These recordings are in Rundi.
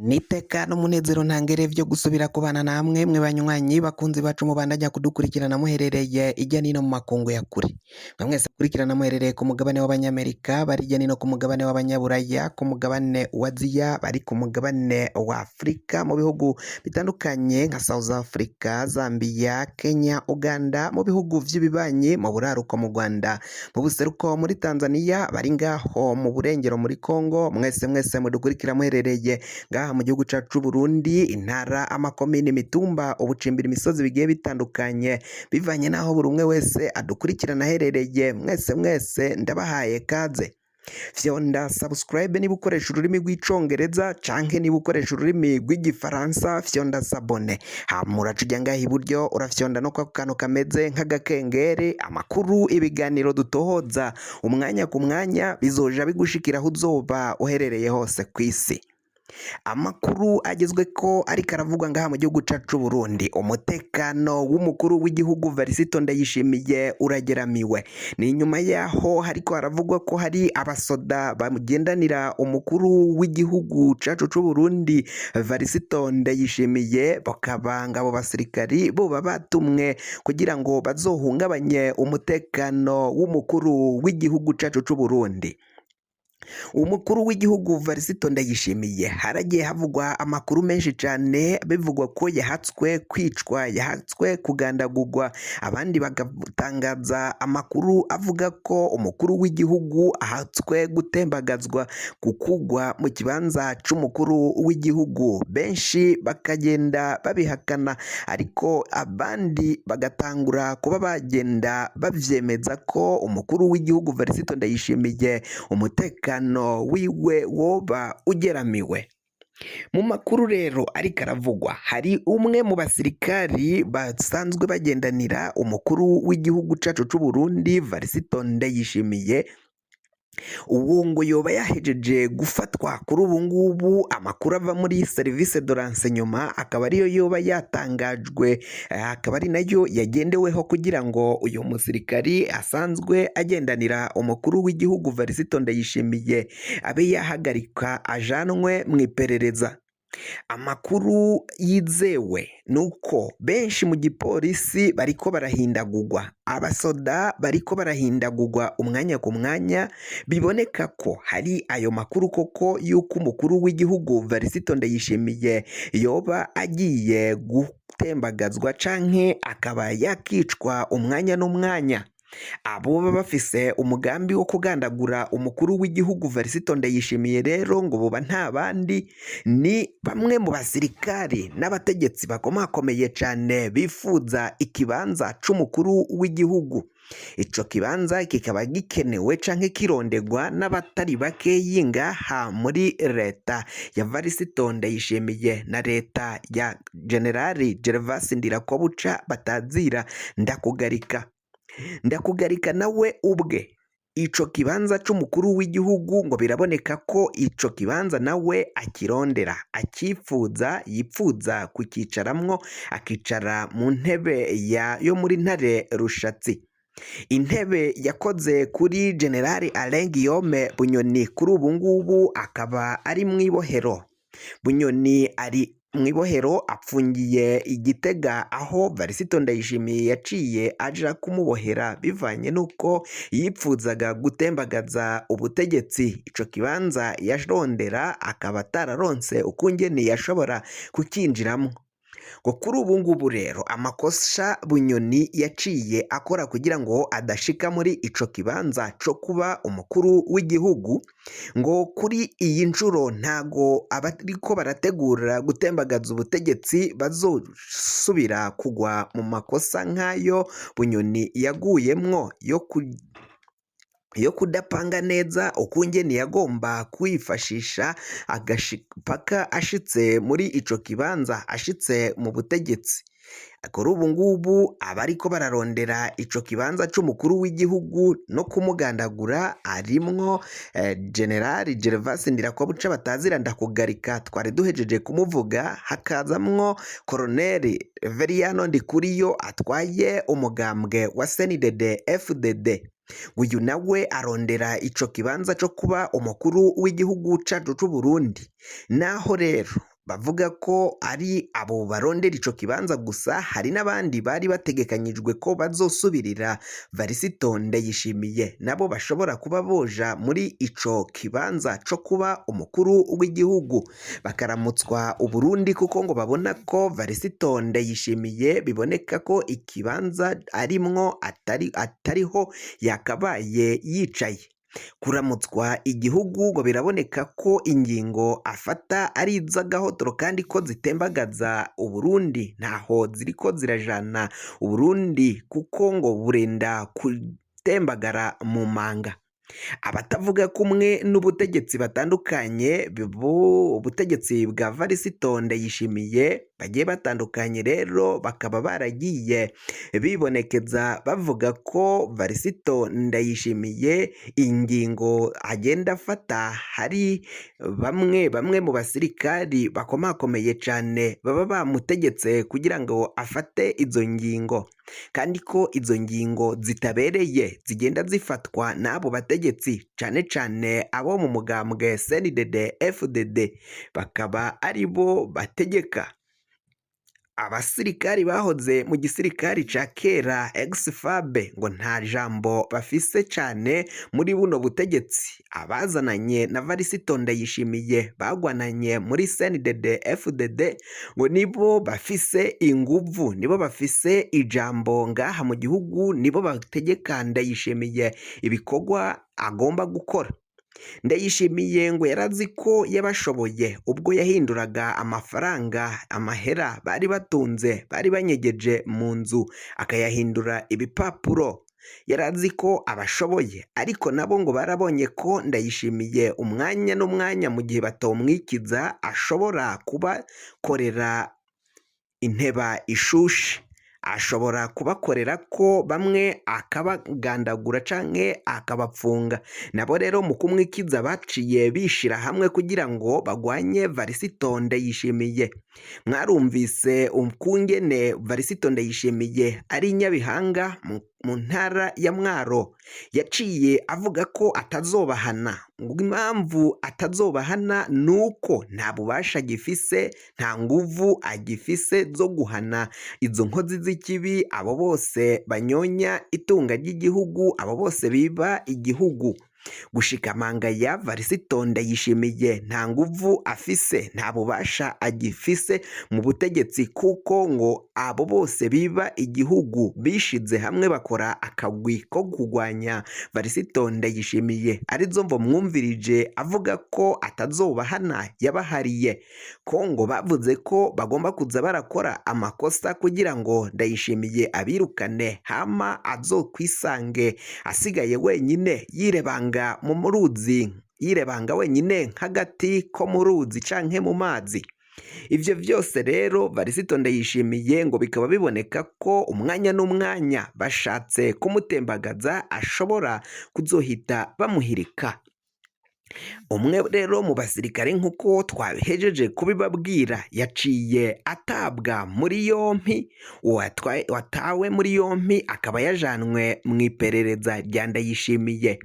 Nitekano munezero ntangere vyo gusubira kubana namwe mwe banywanyi bakunzi bacu mubandanya kudukurikirana muherereye ijya nino mu makungu ya kure. Mwe mwese kurikirana muherereye ku mugabane w'abanyamerika, bari ijya nino ku mugabane w'abanyaburaya, ku mugabane wa Aziya, bari ku mugabane wa Afrika mu bihugu bitandukanye nka South Africa, Zambia, Kenya, Uganda, mu bihugu vy'ibibanyi mu buraruko mu Rwanda, mu buseruko muri Tanzania, bari ngaho mu burengero muri Congo, mwese mudukurikira muherereye ngaha mu gihugu cacu Burundi, intara, amakomine, imitumba, ubucimbira, imisozi bigiye bitandukanye bivanye naho buri umwe wese adukurikirana aherereye. Mwese ndabahaye kaze. Fyonda subscribe niba ukoresha ururimi rw'icongereza canke niba ukoresha ururimi rw'igifaransa, fyonda sabone. Hamura ujya ngaha iburyo urafyonda no kwa kantu kameze nk'agakengeri, amakuru, ibiganiro dutohoza umwanya ku mwanya bizoja bigushikira aho uzoba uherereye hose kw'isi. Amakuru agezwe ko ariko aravugwa ngaha mu gihugu cacu Burundi, umutekano w'umukuru w'igihugu Varisito Ndayishimiye urageramiwe. Ni nyuma yaho hariko haravugwa ko hari abasoda bamugendanira umukuru w'igihugu cacu c'u Burundi Varisito Ndayishimiye, bakaba ngabo basirikari boba batumwe kugira ngo bazohungabanye umutekano w'umukuru w'igihugu cacu c'u Burundi. Umukuru w'igihugu Varisito Ndayishimiye haragiye havugwa amakuru menshi cyane, bivugwa ko yahatswe kwicwa, yahatswe kugandagurwa, abandi bagatangaza amakuru avuga ko umukuru w'igihugu ahatswe gutembagazwa, gukugwa mu kibanza c'umukuru w'igihugu. Benshi bakagenda babihakana, ariko abandi bagatangura kuba bagenda bavyemeza ko umukuru w'igihugu Varisito Ndayishimiye umutekano wiwe woba ugeramiwe. Mu makuru rero ariko aravugwa, hari umwe mu basirikari basanzwe bagendanira umukuru w'igihugu cacu c'u Burundi Varisito Ndayishimiye, uwo ngo yoba yahejeje gufatwa. Kuri ubu ngubu amakuru ava muri service de renseignement akaba ariyo yoba yatangajwe, akaba ari nayo yagendeweho kugira ngo uyu musirikari asanzwe agendanira umukuru w'igihugu Varisito Ndayishimiye abe yahagarika ajanwe mu iperereza. Amakuru yizewe nuko benshi mu gipolisi bariko barahindagurwa, abasoda bariko barahindagurwa umwanya ku mwanya, biboneka ko hari ayo makuru koko yuko umukuru w'igihugu Varisito Ndayishimiye yoba agiye gutembagazwa canke akaba yakicwa umwanya n'umwanya. Abo baba bafise umugambi wo kugandagura umukuru w'igihugu Varisito Ndayishimiye rero ngo boba nta bandi, ni bamwe mu basirikari n'abategetsi bakomakomeye cyane bifuza ikibanza c'umukuru w'igihugu. Ico kibanza kikaba gikenewe canke kirondegwa n'abatari bakeyi ngaha muri leta ya Varisito Ndayishimiye na leta ya Generali Gervas Ndirakobuca batazira Ndakugarika nawe ubwe. Ico kibanza c'umukuru w'igihugu ngo biraboneka ko ico kibanza nawe akirondera, akifuza, yipfuza kukicaramwo, akicara mu ntebe yo muri Ntare Rushatsi, intebe yakoze kuri Generali Alain Guillaume Bunyoni. Kuri ubu ngubu akaba ari mw'ibohero. Bunyoni ari mwibohero apfungiye Igitega, aho Varisito Ndayishimiye yaciye aja kumubohera bivanye nuko yipfuzaga gutembagaza ubutegetsi. Ico kibanza yarondera akaba atararonse ukungene yashobora kukinjiramwo. Ngo kuri ubu ngubu rero amakosa Bunyoni yaciye akora kugira ngo adashika muri ico kibanza co kuba umukuru w'igihugu, ngo kuri iyi nshuro ntago abariko barategura gutembagaza ubutegetsi bazosubira kugwa mu makosa nk'ayo Bunyoni yaguyemwo yo kudapanga neza ukungene yagomba kwifashisha agashipaka ashitse muri ico kibanza, ashitse mu butegetsi. Kuri ubu ngubu abariko bararondera ico kibanza c'umukuru w'igihugu no kumugandagura arimwo Generali Gervas Ndirakobuca batazira Ndakugarika twari duhejeje kumuvuga, hakazamwo Koloneli Veriano Ndikuriyo atwaye umugambwe wa CNDD FDD. Uyu nawe arondera ico kibanza co kuba umukuru w'igihugu cacu c'u Burundi. Naho rero bavuga ko ari abo barondera ico kibanza gusa, hari n'abandi bari bategekanyijwe ko bazosubirira Varisito Ndayishimiye nabo bashobora kuba boja muri ico kibanza co kuba umukuru w'igihugu bakaramutswa Uburundi, kuko ngo babona ko Varisito Ndayishimiye biboneka ko ikibanza arimwo atariho yakabaye yicaye. Kuramutswa igihugu ngo biraboneka ko ingingo afata ari iz'agahotoro kandi ko zitembagaza Uburundi, ntaho ziriko zirajana Uburundi kuko ngo burenda gutembagara mu manga. Abatavuga kumwe n'ubutegetsi batandukanye ubutegetsi bwa Varisito Ndayishimiye bagiye batandukanye rero bakaba baragiye bibonekeza bavuga ko Varisito Ndayishimiye ingingo agenda afata, hari bamwe mu basirikari bakomakomeye cyane baba bamutegetse kugira ngo afate izo ngingo, kandi ko izo ngingo zitabereye zigenda zifatwa n'abo bategetsi cyane cyane abo mu mugambwe CNDD FDD, bakaba ari bo bategeka. Abasirikari bahoze mu gisirikari ca kera ex-FAB ngo nta jambo bafise cane muri buno butegetsi. Abazananye na Varisito Ndayishimiye bagwananye muri CNDD FDD ngo nibo bafise inguvu, nibo bafise ijambo ngaha mu gihugu, nibo bategeka Ndayishimiye ibikorwa agomba gukora. Ndayishimiye ngo yarazi ko yabashoboye ubwo yahinduraga amafaranga, amahera bari batunze bari banyegeje mu nzu akayahindura ibipapuro. Yarazi ko abashoboye, ariko nabo ngo barabonye ko Ndayishimiye umwanya n'umwanya mu gihe batomwikiza ashobora kubakorera inteba ishushe, ashobora kubakorera ko bamwe akabagandagura canke akabapfunga. Nabo rero mu kumwikiza baciye bishira hamwe kugira ngo bagwanye Varisito Ndayishimiye. Mwarumvise ukungene Varisito Ndayishimiye ari Nyabihanga mu ntara ya Mwaro yaciye avuga ko atazobahana. Impamvu atazobahana nuko nta bubasha agifise, nta nguvu agifise zo guhana izo nkozi z'ikibi, abo bose banyonya itunga ry'igihugu, abo bose biba igihugu. Gushikamanga ya Varisito Ndayishimiye nta nguvu afise, nta bubasha agifise mu butegetsi, kuko ngo abo bose biba igihugu bishize hamwe bakora akagwi ko kugwanya Varisito Ndayishimiye. Arizo mvo mwumvirije avuga ko atazobahana yabahariye, ko ngo bavuze ko bagomba kuza barakora amakosa kugira ngo Ndayishimiye abirukane, hama azokwisange asigaye wenyine yirebanga mu ruzi, yirebanga wenyine nk'agati ko mu ruzi canke mu mazi. Ivyo vyose rero Varisito Ndayishimiye ngo bikaba biboneka ko umwanya n'umwanya bashatse kumutembagaza ashobora kuzohita bamuhirika. Umwe rero mu basirikare nk'uko twabihejeje kubibabwira yaciye atabwa muri yompi, watawe muri yompi akaba yajanwe mu iperereza rya Ndayishimiye.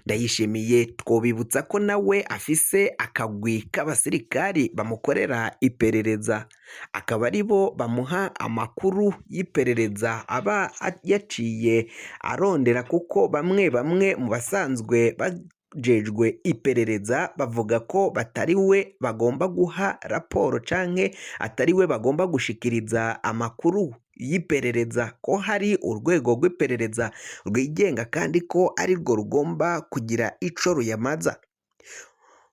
Ndayishimiye twobibutsa ko nawe afise akagwi k'abasirikari bamukorera iperereza, akaba ari bo bamuha amakuru y'iperereza aba yaciye arondera, kuko bamwe mu basanzwe jejwe iperereza bavuga ko batari we bagomba guha raporo canke atari we bagomba gushikiriza amakuru y'iperereza, ko hari urwego rw'iperereza rwigenga kandi ko ari rwo rugomba kugira ico ruyamaza.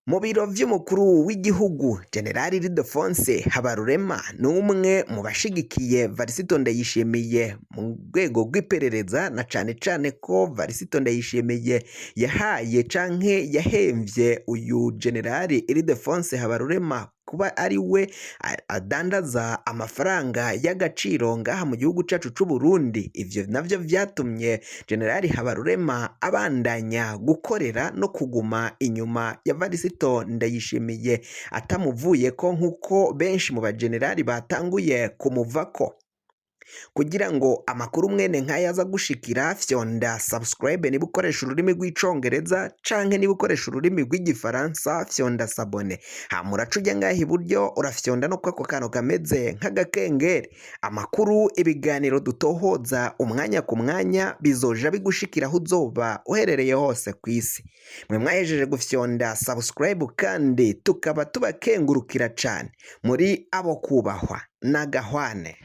Mu biro vy'umukuru w'igihugu General Ildefonse Habarurema n'umwe mu bashigikiye Varisito Ndayishimiye mu rwego rw'iperereza, na cane cane ko Varisito Ndayishimiye yahaye canke yahemvye uyu General Ildefonse Habarurema kuba ari we adandaza amafaranga y'agaciro ngaha mu gihugu cacu c'u Burundi. Ivyo navyo vyatumye General Habarurema abandanya gukorera no kuguma inyuma ya Varisito Ndayishimiye atamuvuye ko, nkuko benshi mu bagenerali batanguye kumuvako. kugira ngo amakuru mwene nk'aya aza gushikira fyonda subscribe niba ukoresha ururimi rw'icongereza canke niba ukoresha ururimi rw'igifaransa fyonda sabone hama uraca ujya ngaha iburyo urafyonda no kwako kantu kameze nk'agakengeri amakuru ibiganiro dutohoza umwanya ku mwanya bizoja bigushikira aho uzoba uherereye hose ku isi mwe mwahejeje gufyonda subscribe kandi tukaba tubakengurukira cane muri abo kubahwa n'agahwane.